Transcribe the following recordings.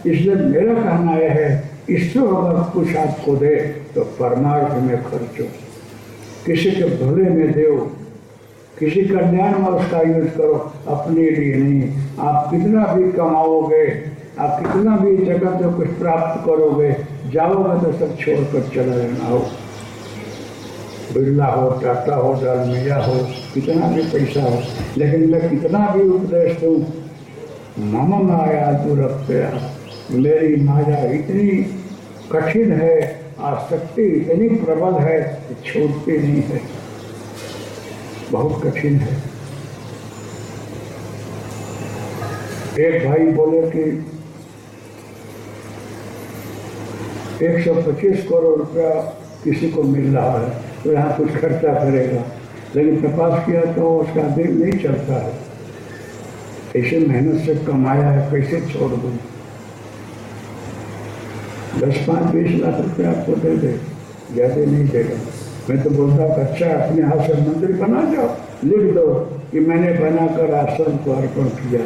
इसलिए मेरा कहना यह है, ईश्वर अगर कुछ आपको दे तो परमार्थ में खर्चो, किसी के भले में दो, किसी कल्याण में उसका यूज करो, अपने लिए नहीं। आप कितना भी कमाओगे, आप कितना भी जगत में कुछ प्राप्त करोगे, जाओगे तो सब छोड़कर चला जाना हो। बिरला हो, टाटा हो, डालमिया हो, कितना भी पैसा हो, लेकिन मैं कितना भी उपदेश दूं, मम माया दुरत्या, मेरी माया इतनी कठिन है, आसक्ति इतनी प्रबल है कि छोड़ती नहीं है, बहुत कठिन है। एक भाई बोले कि 125 करोड़ रुपया किसी को मिल रहा है तो यहाँ कुछ खर्चा करेगा, लेकिन तपास किया तो उसका दिल नहीं चलता है। ऐसे मेहनत से कमाया है, कैसे छोड़ दूँ? 10, 5, 20 लाख रुपये आपको दे दे, ज़्यादा नहीं देगा। मैं तो बोलता हूँ अच्छा अपने हाथ से मंदिर बना जाओ, लिख दो कि मैंने बनाकर आश्रम को अर्पण किया,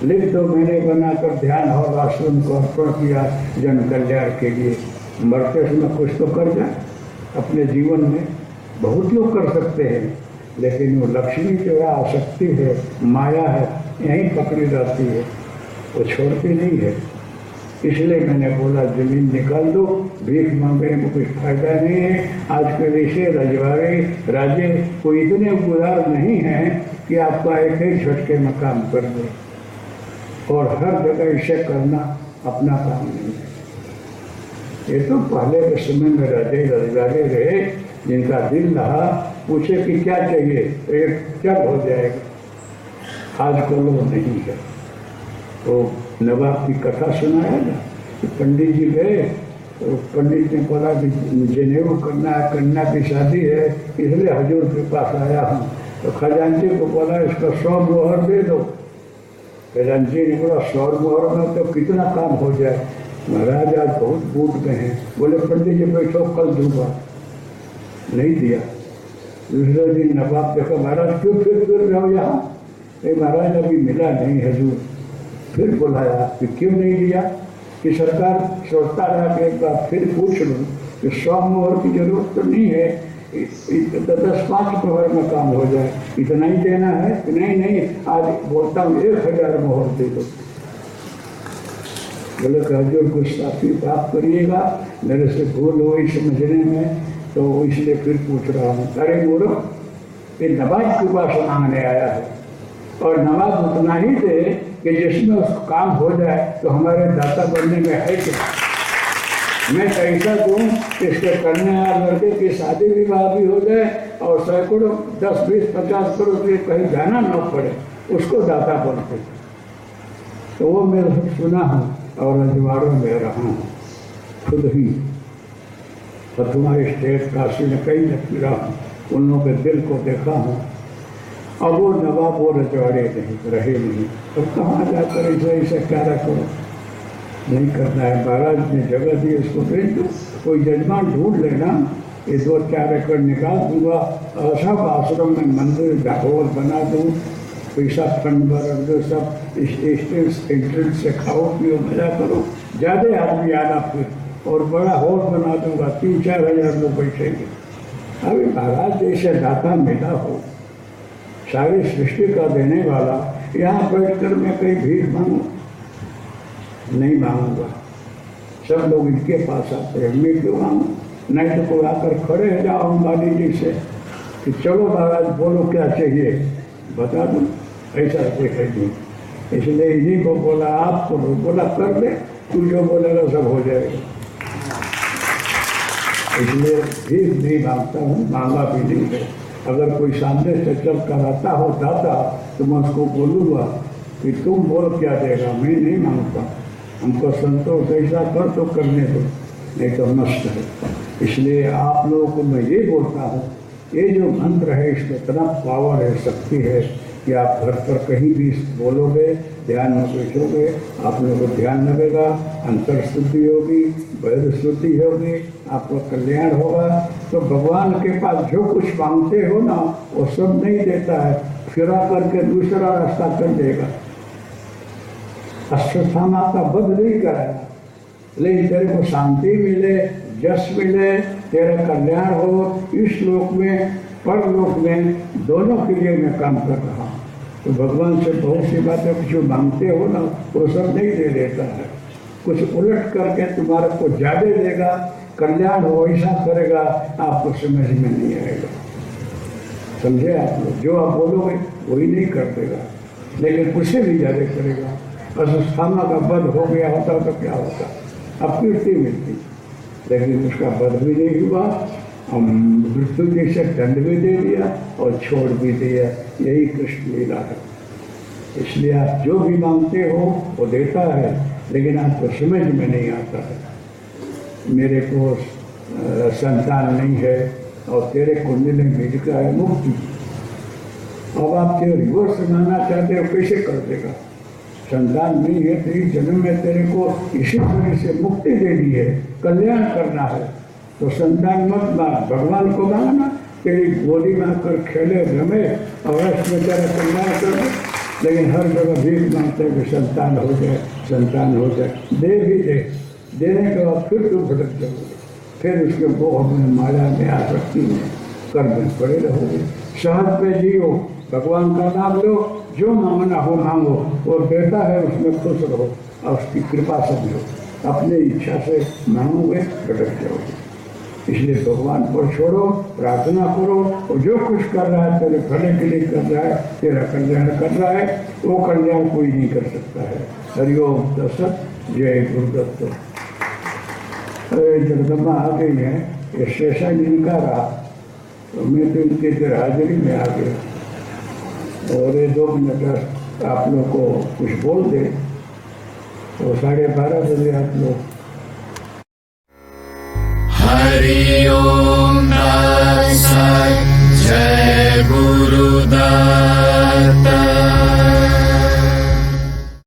लिख दो मैंने बनाकर ध्यान और आश्रम को अर्पण किया जन कल्याण के लिए। मरते समय कुछ तो कर जाए अपने जीवन में। बहुत लोग कर सकते हैं, लेकिन वो लक्ष्मी जो है आसक्ति है, माया है, यहीं पकड़ी रहती है, वो छोड़ती नहीं है। इसलिए मैंने बोला जमीन निकाल दो, भीख मांगने में कुछ फायदा नहीं है। आज के ऋषि रजवाड़े राजे कोई इतने उदार नहीं है कि आपका एक ही झटके में काम कर दे, और हर जगह इसे करना अपना काम नहीं है। ये तो पहले के समय में राजे रजवाड़े रहे, जिनका दिल रहा, पूछे कि क्या चाहिए तो एक जग हो जाएगा। आजकल वो नहीं है। तो नवाब की कथा सुनाया ना कि पंडित जी गए तो पंडित ने बोला कि जनेऊ करना है, कन्या की शादी है, इसलिए हजूर के पास आया हूँ। तो खजांची को बोला इसका 100 मोहर दे दो। खजांची ने बोला 100 मोहर में तो कितना काम हो जाए, महाराज आज बहुत बूट गए हैं। बोले पंडित जी बैठो, कल दूंगा। नहीं दिया। दूसरे दिन नवाब देखा, महाराज क्यों फिर रहे हो यहाँ? महाराज अभी मिला नहीं हजूर। फिर बुलाया कि क्यों नहीं दिया? कि सरकार सोचता रहा कि एक बार फिर पूछ लूँ कि 100 मोहर की जरूरत तो नहीं है, 10-5 मोहर में काम हो जाए, इतना ही देना है? नहीं, आज बोलता हूँ 1000 मोहर दे दो। बोले कि हजूर कुछ साफी बात करिएगा, मेरे से भूल हुई समझने में, तो इसलिए फिर पूछ रहा हूँ। अरे बोलो, ये नवाब के पास मांगने आया है, और नवाब उतना ही दे कि जिसमें उसका काम हो जाए, तो हमारे दाता बनने में है कि मैं कैसा दूँ इसके करने वाले लड़के की शादी विवाह भी हो जाए और सैकड़ों 10, 20, 50 करोड़ रुपये कहीं जाना न पड़े, उसको दाता बनते। तो वो मैं सुना हूँ और रजवाड़ों में रहा हूँ खुद ही। पथुआ स्टेट काशी में कई फिरा हूँ, उन लोगों के दिल को देखा हूँ। अब वो नवाब वो रजवाड़े नहीं रहे नहीं, तो कहाँ जाकर ऐसा कार्य करो? नहीं करना है। महाराज ने जगह दी, उसको भेज दो, कोई जजमान ढूंढ लेना, ये 2-4 एकड़ निकाल दूंगा, सब आश्रम में मंदिर हॉल बना दूँ, पैसा फंड भर दो, सब एंट्रेंस से खाओ पियो मजा करो, ज़्यादा आदमी आना फिर, और बड़ा हॉल बना दूंगा, 3-4 हज़ार लोग बैठेंगे। अभी महाराज जैसे दाता मिला हो, सारी सृष्टि का देने वाला, यहाँ बैठकर मैं कहीं भीख मांगू? नहीं मांगूंगा। सब लोग इनके पास आते हैं, मैं क्यों मांगू? नहीं तो कोई आकर खड़े हो जाओ अंबानी जी से कि चलो महाराज बोलो क्या चाहिए, बता दो, ऐसा देखेंगे। इसलिए इन्हीं को बोला आपको, बोला कर दे, तू जो बोलेगा सब हो जाएगा। इसलिए भीख नहीं मांगता हूँ, मांगा भी नहीं है। अगर कोई सामने से चल कर आता हो दाता, तो मैं उसको बोलूँगा कि तुम बोल क्या देगा, मैं नहीं मांगता, हमको संतोष ऐसा कर तो करने दो, नहीं तो नष्ट है। इसलिए आप लोगों को मैं ये बोलता हूँ, ये जो मंत्र है इसमें इतना पावर है, शक्ति है कि आप घर पर कहीं भी बोलोगे, ध्यान में बैठोगे, आप लोगों को ध्यान लगेगा, अंतर शुद्धि होगी, वैध शुद्धि होगी, आपका कल्याण होगा। तो भगवान के पास जो कुछ मांगते हो ना, वो सब नहीं देता है, फिरा करके दूसरा रास्ता कर देगा। अश्वत्थामा का वध नहीं कराया, लेकिन तेरे को शांति मिले, यश मिले, तेरा कल्याण हो इस लोक में परलोक में, दोनों के लिए मैं काम कर रहा हूँ। तो भगवान से बहुत सी बातें कुछ मांगते हो ना, वो सब नहीं दे देता है, कुछ उलट करके तुम्हारे को ज्यादा देगा, कल्याण हो ऐसा करेगा, आपको समझ में नहीं आएगा। समझे आप लोग? जो आप बोलोगे वही नहीं कर देगा, लेकिन उससे भी ज्यादा करेगा। अश्वत्थामा का वध हो गया होता तो क्या होता, अब कीर्ति मिलती, लेकिन उसका वध भी नहीं हुआ, हम मृत्यु जैसे दंड भी दे दिया और छोड़ भी दिया। यही कृष्ण लीला है। इसलिए आप जो भी मांगते हो वो देता है, लेकिन आपको समझ में नहीं आता है। मेरे को संतान नहीं है और तेरे कुंडली में मिल का है मुक्ति, अब आप तेरे रिवर्स मानना चाहते हो, कैसे कर देगा? संतान नहीं है, तेरी जन्म में तेरे को इसी तरह से मुक्ति देनी है, कल्याण करना है, तो संतान मत मांग, भगवान को मांगना, तेरी गोदी में आकर खेले रमे और में तेरा कल्याण कर दे। लेकिन हर जगह भीख मांगते हैं कि संतान हो जाए, संतान हो जाए, दे भी दे, देने के बाद फिर तुम भटक जाओगे, फिर उसके मोह में, माया में, आसक्ति में, कर्म में पड़े रहोगे। सहज पे जियो, भगवान का नाम लो, जो मांगना हो मांगो, वो देता है, उसमें खुश रहो और उसकी कृपा समझो। अपने इच्छा से मांगोगे भटक जाओगे। इसलिए भगवान पर छोड़ो, प्रार्थना करो, और जो कुछ कर रहा है तेरे भले के लिए कर रहा है, तेरा कल्याण कर रहा है, वो कल्याण कोई नहीं कर सकता है। हरिओम तत्सत। जय गुरुदत्त। अरे जगदम्बा आ गई है, ये सेशन इनका रहा, तो मैं तो इनके इधर हाजिरी में आ गया, और ये 2 मिनट आप लोग को कुछ बोल दे तो 12:30 बजे आप लोग। हरि ओम तत्सत्। जय गुरुदत्त।